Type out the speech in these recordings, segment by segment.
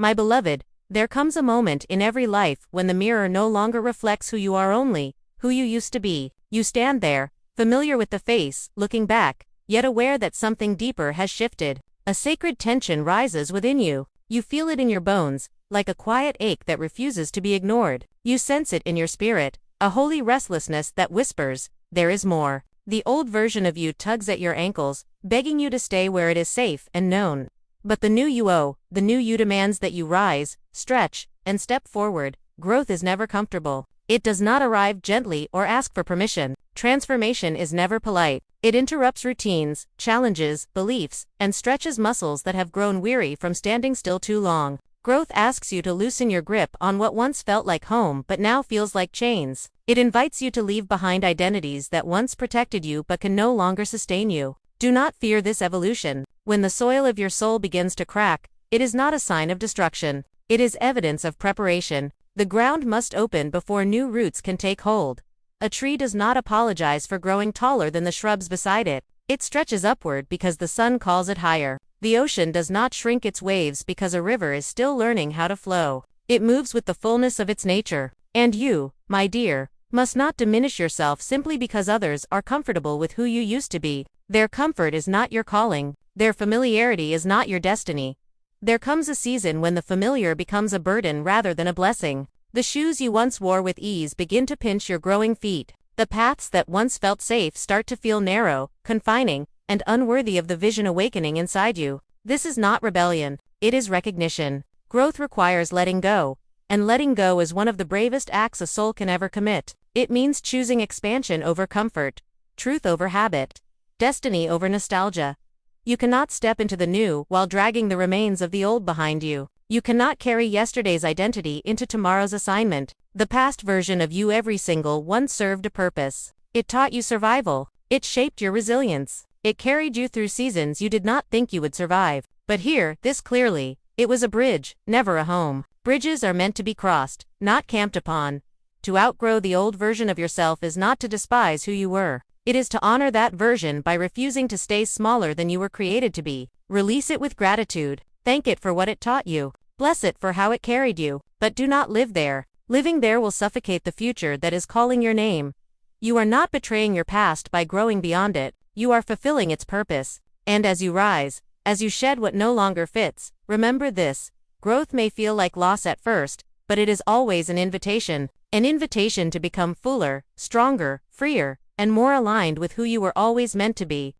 My beloved, there comes a moment in every life when the mirror no longer reflects who you are, only who you used to be. You stand there, familiar with the face, looking back, yet aware that something deeper has shifted. A sacred tension rises within you. You feel it in your bones, like a quiet ache that refuses to be ignored. You sense it in your spirit, a holy restlessness that whispers, there is more. The old version of you tugs at your ankles, begging you to stay where it is safe and known. But the new you demands that you rise, stretch, and step forward. Growth is never comfortable. It does not arrive gently or ask for permission. Transformation is never polite. It interrupts routines, challenges beliefs, and stretches muscles that have grown weary from standing still too long. Growth asks you to loosen your grip on what once felt like home but now feels like chains. It invites you to leave behind identities that once protected you but can no longer sustain you. Do not fear this evolution. When the soil of your soul begins to crack, it is not a sign of destruction. It is evidence of preparation. The ground must open before new roots can take hold. A tree does not apologize for growing taller than the shrubs beside it. It stretches upward because the sun calls it higher. The ocean does not shrink its waves because a river is still learning how to flow. It moves with the fullness of its nature. And you, my dear, must not diminish yourself simply because others are comfortable with who you used to be. Their comfort is not your calling. Their familiarity is not your destiny. There comes a season when the familiar becomes a burden rather than a blessing. The shoes you once wore with ease begin to pinch your growing feet. The paths that once felt safe start to feel narrow, confining, and unworthy of the vision awakening inside you. This is not rebellion. It is recognition. Growth requires letting go, and letting go is one of the bravest acts a soul can ever commit. It means choosing expansion over comfort, truth over habit, destiny over nostalgia. You cannot step into the new while dragging the remains of the old behind you. You cannot carry yesterday's identity into tomorrow's assignment. The past version of you, every single one, served a purpose. It taught you survival. It shaped your resilience. It carried you through seasons you did not think you would survive. But hear this clearly: it was a bridge, never a home. Bridges are meant to be crossed, not camped upon. To outgrow the old version of yourself is not to despise who you were. It is to honor that version by refusing to stay smaller than you were created to be. Release it with gratitude. Thank it for what it taught you. Bless it for how it carried you. But do not live there. Living there will suffocate the future that is calling your name. You are not betraying your past by growing beyond it. You are fulfilling its purpose. And as you rise, as you shed what no longer fits, remember this: growth may feel like loss at first, but it is always an invitation to become fuller, stronger, freer, and more aligned with who you were always meant to be.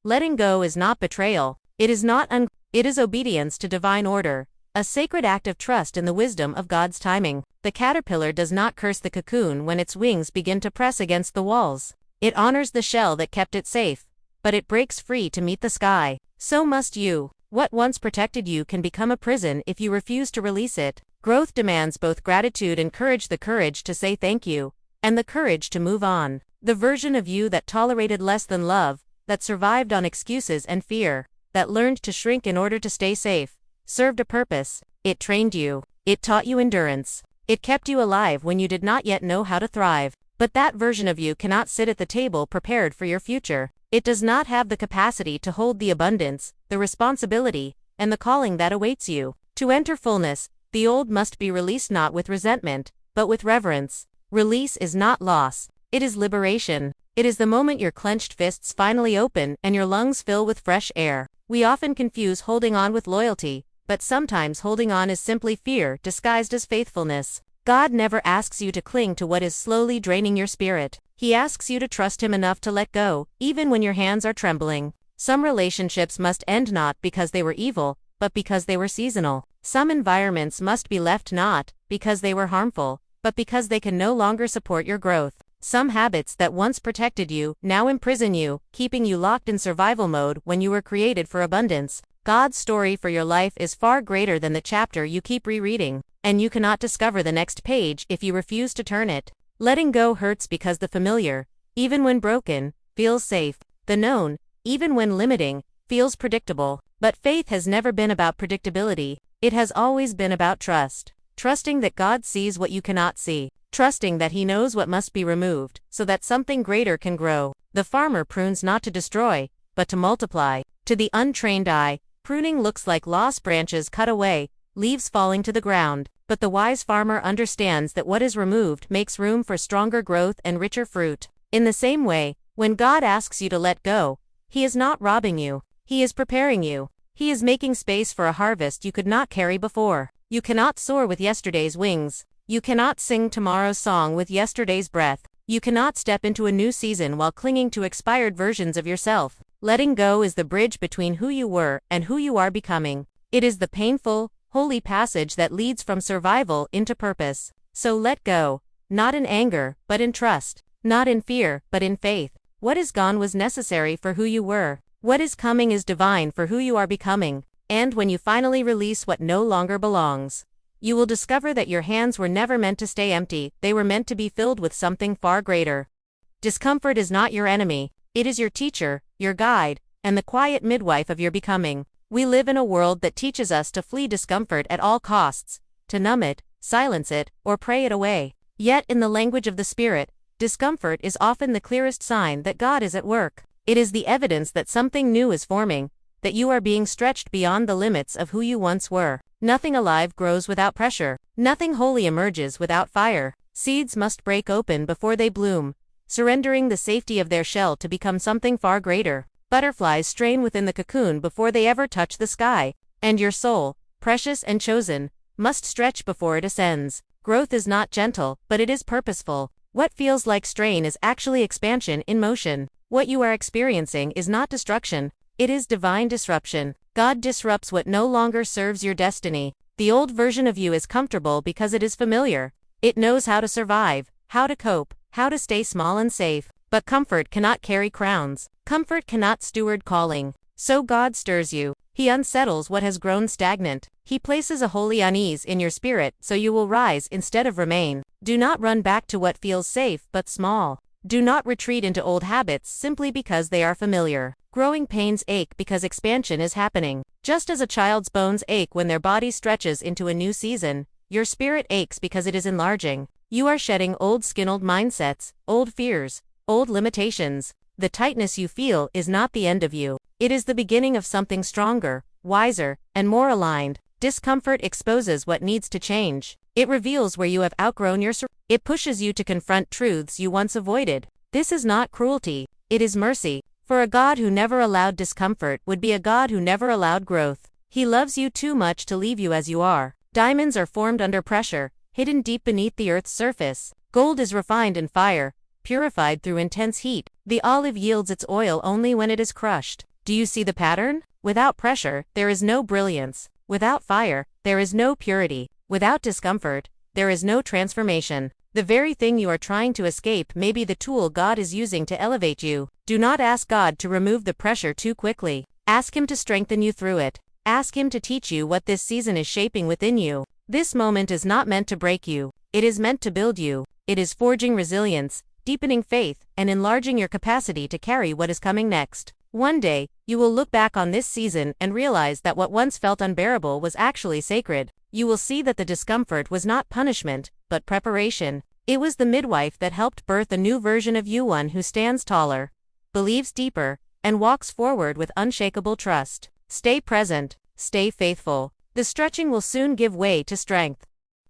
Letting go is not betrayal. It is obedience to divine order, a sacred act of trust in the wisdom of God's timing. The caterpillar does not curse the cocoon when its wings begin to press against the walls. It honors the shell that kept it safe, but it breaks free to meet the sky. So must you. What once protected you can become a prison if you refuse to release it. Growth demands both gratitude and courage, the courage to say thank you, and the courage to move on. The version of you that tolerated less than love, that survived on excuses and fear, that learned to shrink in order to stay safe, served a purpose. It trained you. It taught you endurance. It kept you alive when you did not yet know how to thrive. But that version of you cannot sit at the table prepared for your future. It does not have the capacity to hold the abundance, the responsibility, and the calling that awaits you. To enter fullness, the old must be released, not with resentment, but with reverence. Release is not loss. It is liberation. It is the moment your clenched fists finally open and your lungs fill with fresh air. We often confuse holding on with loyalty, but sometimes holding on is simply fear disguised as faithfulness. God never asks you to cling to what is slowly draining your spirit. He asks you to trust Him enough to let go, even when your hands are trembling. Some relationships must end not because they were evil, but because they were seasonal. Some environments must be left not because they were harmful, but because they can no longer support your growth. Some habits that once protected you now imprison you, keeping you locked in survival mode when you were created for abundance. God's story for your life is far greater than the chapter you keep rereading, and you cannot discover the next page if you refuse to turn it. Letting go hurts because the familiar, even when broken, feels safe. The known, even when limiting, feels predictable. But faith has never been about predictability. It has always been about trust. Trusting that God sees what you cannot see. Trusting that He knows what must be removed, so that something greater can grow. The farmer prunes not to destroy, but to multiply. To the untrained eye, pruning looks like lost branches cut away, leaves falling to the ground. But the wise farmer understands that what is removed makes room for stronger growth and richer fruit. In the same way, when God asks you to let go, He is not robbing you. He is preparing you. He is making space for a harvest you could not carry before. You cannot soar with yesterday's wings. You cannot sing tomorrow's song with yesterday's breath. You cannot step into a new season while clinging to expired versions of yourself. Letting go is the bridge between who you were and who you are becoming. It is the painful, holy passage that leads from survival into purpose. So let go, not in anger, but in trust. Not in fear, but in faith. What is gone was necessary for who you were. What is coming is divine for who you are becoming. And when you finally release what no longer belongs, you will discover that your hands were never meant to stay empty, they were meant to be filled with something far greater. Discomfort is not your enemy, it is your teacher, your guide, and the quiet midwife of your becoming. We live in a world that teaches us to flee discomfort at all costs, to numb it, silence it, or pray it away. Yet in the language of the Spirit, discomfort is often the clearest sign that God is at work. It is the evidence that something new is forming, that you are being stretched beyond the limits of who you once were. Nothing alive grows without pressure. Nothing holy emerges without fire. Seeds must break open before they bloom, surrendering the safety of their shell to become something far greater. Butterflies strain within the cocoon before they ever touch the sky. And your soul, precious and chosen, must stretch before it ascends. Growth is not gentle, but it is purposeful. What feels like strain is actually expansion in motion. What you are experiencing is not destruction, it is divine disruption. God disrupts what no longer serves your destiny. The old version of you is comfortable because it is familiar. It knows how to survive, how to cope, how to stay small and safe. But comfort cannot carry crowns. Comfort cannot steward calling. So God stirs you. He unsettles what has grown stagnant. He places a holy unease in your spirit so you will rise instead of remain. Do not run back to what feels safe but small. Do not retreat into old habits simply because they are familiar. Growing pains ache because expansion is happening. Just as a child's bones ache when their body stretches into a new season, your spirit aches because it is enlarging. You are shedding old skin, old mindsets, old fears, old limitations. The tightness you feel is not the end of you. It is the beginning of something stronger, wiser, and more aligned. Discomfort exposes what needs to change. It reveals where you have outgrown your It pushes you to confront truths you once avoided. This is not cruelty, it is mercy. For a God who never allowed discomfort would be a God who never allowed growth. He loves you too much to leave you as you are. Diamonds are formed under pressure, hidden deep beneath the earth's surface. Gold is refined in fire, purified through intense heat. The olive yields its oil only when it is crushed. Do you see the pattern? Without pressure, there is no brilliance. Without fire, there is no purity. Without discomfort, there is no transformation. The very thing you are trying to escape may be the tool God is using to elevate you. Do not ask God to remove the pressure too quickly. Ask Him to strengthen you through it. Ask Him to teach you what this season is shaping within you. This moment is not meant to break you. It is meant to build you. It is forging resilience, deepening faith, and enlarging your capacity to carry what is coming next. One day, you will look back on this season and realize that what once felt unbearable was actually sacred. You will see that the discomfort was not punishment, but preparation. It was the midwife that helped birth a new version of you, one who stands taller, believes deeper, and walks forward with unshakable trust. Stay present, stay faithful. The stretching will soon give way to strength.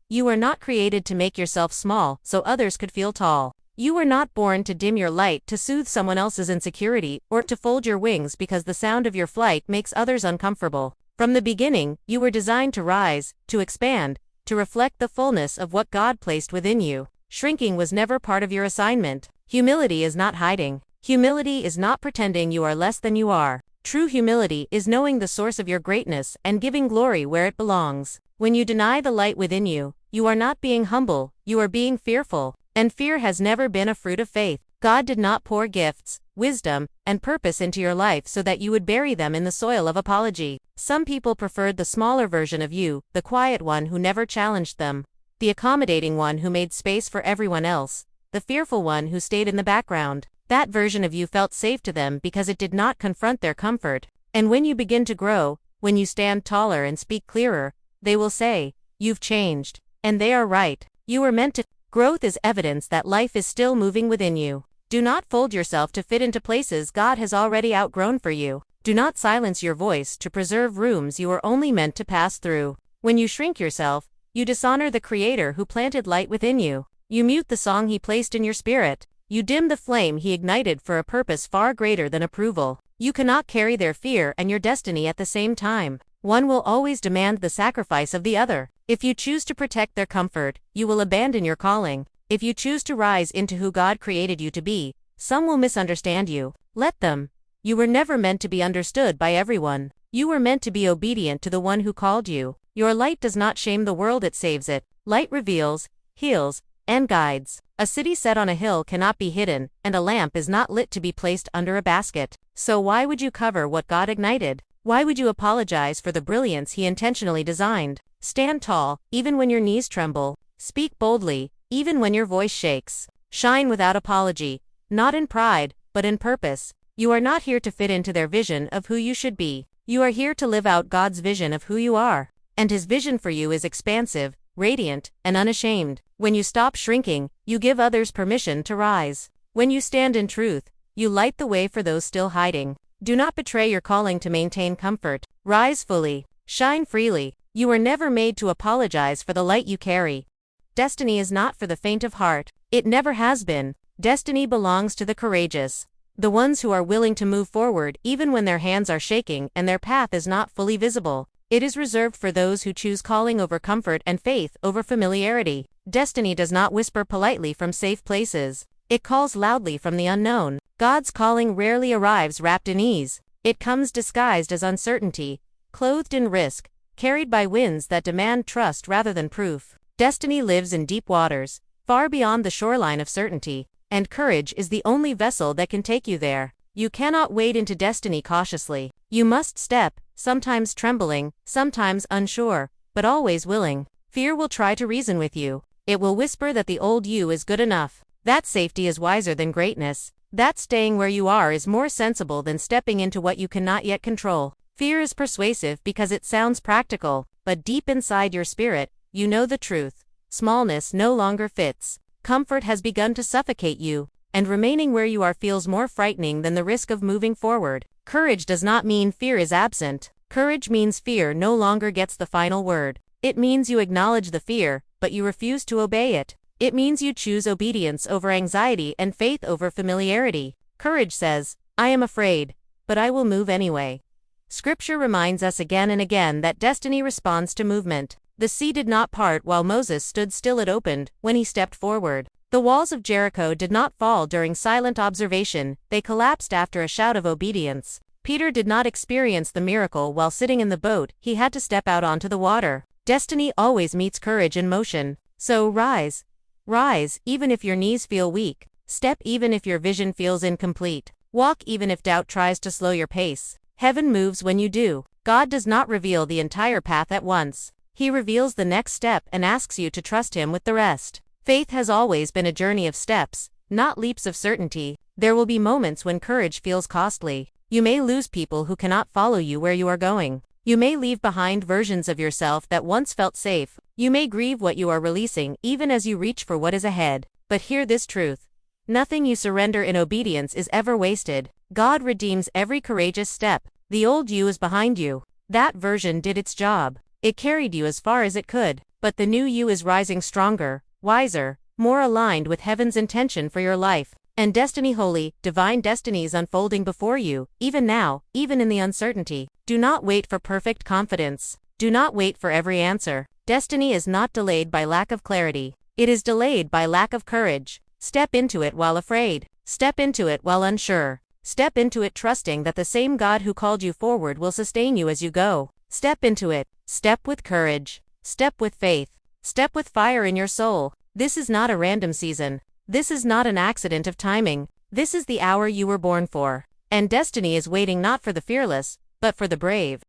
You were not created to make yourself small so others could feel tall. You were not born to dim your light to soothe someone else's insecurity, or to fold your wings because the sound of your flight makes others uncomfortable. From the beginning, you were designed to rise, to expand, to reflect the fullness of what God placed within you. Shrinking was never part of your assignment. Humility is not hiding. Humility is not pretending you are less than you are. True humility is knowing the source of your greatness and giving glory where it belongs. When you deny the light within you, you are not being humble, you are being fearful. And fear has never been a fruit of faith. God did not pour gifts, wisdom, and purpose into your life so that you would bury them in the soil of apology. Some people preferred the smaller version of you, the quiet one who never challenged them, the accommodating one who made space for everyone else, the fearful one who stayed in the background. That version of you felt safe to them because it did not confront their comfort. And when you begin to grow, when you stand taller and speak clearer, they will say, "You've changed." And they are right. You were meant to. Growth is evidence that life is still moving within you. Do not fold yourself to fit into places God has already outgrown for you. Do not silence your voice to preserve rooms you are only meant to pass through. When you shrink yourself, you dishonor the Creator who planted light within you. You mute the song He placed in your spirit. You dim the flame He ignited for a purpose far greater than approval. You cannot carry their fear and your destiny at the same time. One will always demand the sacrifice of the other. If you choose to protect their comfort, you will abandon your calling. If you choose to rise into who God created you to be, some will misunderstand you. Let them. You were never meant to be understood by everyone. You were meant to be obedient to the one who called you. Your light does not shame the world, it saves it. Light reveals, heals, and guides. A city set on a hill cannot be hidden, and a lamp is not lit to be placed under a basket. So why would you cover what God ignited? Why would you apologize for the brilliance He intentionally designed? Stand tall, even when your knees tremble. Speak boldly, even when your voice shakes. Shine without apology, not in pride, but in purpose. You are not here to fit into their vision of who you should be. You are here to live out God's vision of who you are. And His vision for you is expansive, radiant, and unashamed. When you stop shrinking, you give others permission to rise. When you stand in truth, you light the way for those still hiding. Do not betray your calling to maintain comfort. Rise fully. Shine freely. You were never made to apologize for the light you carry. Destiny is not for the faint of heart. It never has been. Destiny belongs to the courageous. The ones who are willing to move forward even when their hands are shaking and their path is not fully visible. It is reserved for those who choose calling over comfort and faith over familiarity. Destiny does not whisper politely from safe places. It calls loudly from the unknown. God's calling rarely arrives wrapped in ease. It comes disguised as uncertainty, clothed in risk, carried by winds that demand trust rather than proof. Destiny lives in deep waters, far beyond the shoreline of certainty, and courage is the only vessel that can take you there. You cannot wade into destiny cautiously. You must step, sometimes trembling, sometimes unsure, but always willing. Fear will try to reason with you. It will whisper that the old you is good enough. That safety is wiser than greatness. That staying where you are is more sensible than stepping into what you cannot yet control. Fear is persuasive because it sounds practical, but deep inside your spirit, you know the truth. Smallness no longer fits. Comfort has begun to suffocate you, and remaining where you are feels more frightening than the risk of moving forward. Courage does not mean fear is absent. Courage means fear no longer gets the final word. It means you acknowledge the fear, but you refuse to obey it. It means you choose obedience over anxiety and faith over familiarity. Courage says, I am afraid, but I will move anyway. Scripture reminds us again and again that destiny responds to movement. The sea did not part while Moses stood still, it opened when he stepped forward. The walls of Jericho did not fall during silent observation, they collapsed after a shout of obedience. Peter did not experience the miracle while sitting in the boat, he had to step out onto the water. Destiny always meets courage in motion. So rise. Rise, even if your knees feel weak. Step even if your vision feels incomplete. Walk even if doubt tries to slow your pace. Heaven moves when you do. God does not reveal the entire path at once. He reveals the next step and asks you to trust Him with the rest. Faith has always been a journey of steps, not leaps of certainty. There will be moments when courage feels costly. You may lose people who cannot follow you where you are going. You may leave behind versions of yourself that once felt safe. You may grieve what you are releasing even as you reach for what is ahead. But hear this truth. Nothing you surrender in obedience is ever wasted. God redeems every courageous step. The old you is behind you. That version did its job. It carried you as far as it could. But the new you is rising stronger, wiser, more aligned with heaven's intention for your life. And destiny, holy, divine destinies unfolding before you, even now, even in the uncertainty. Do not wait for perfect confidence. Do not wait for every answer. Destiny is not delayed by lack of clarity. It is delayed by lack of courage. Step into it while afraid. Step into it while unsure. Step into it trusting that the same God who called you forward will sustain you as you go. Step into it. Step with courage. Step with faith. Step with fire in your soul. This is not a random season. This is not an accident of timing. This is the hour you were born for. And destiny is waiting not for the fearless, but for the brave.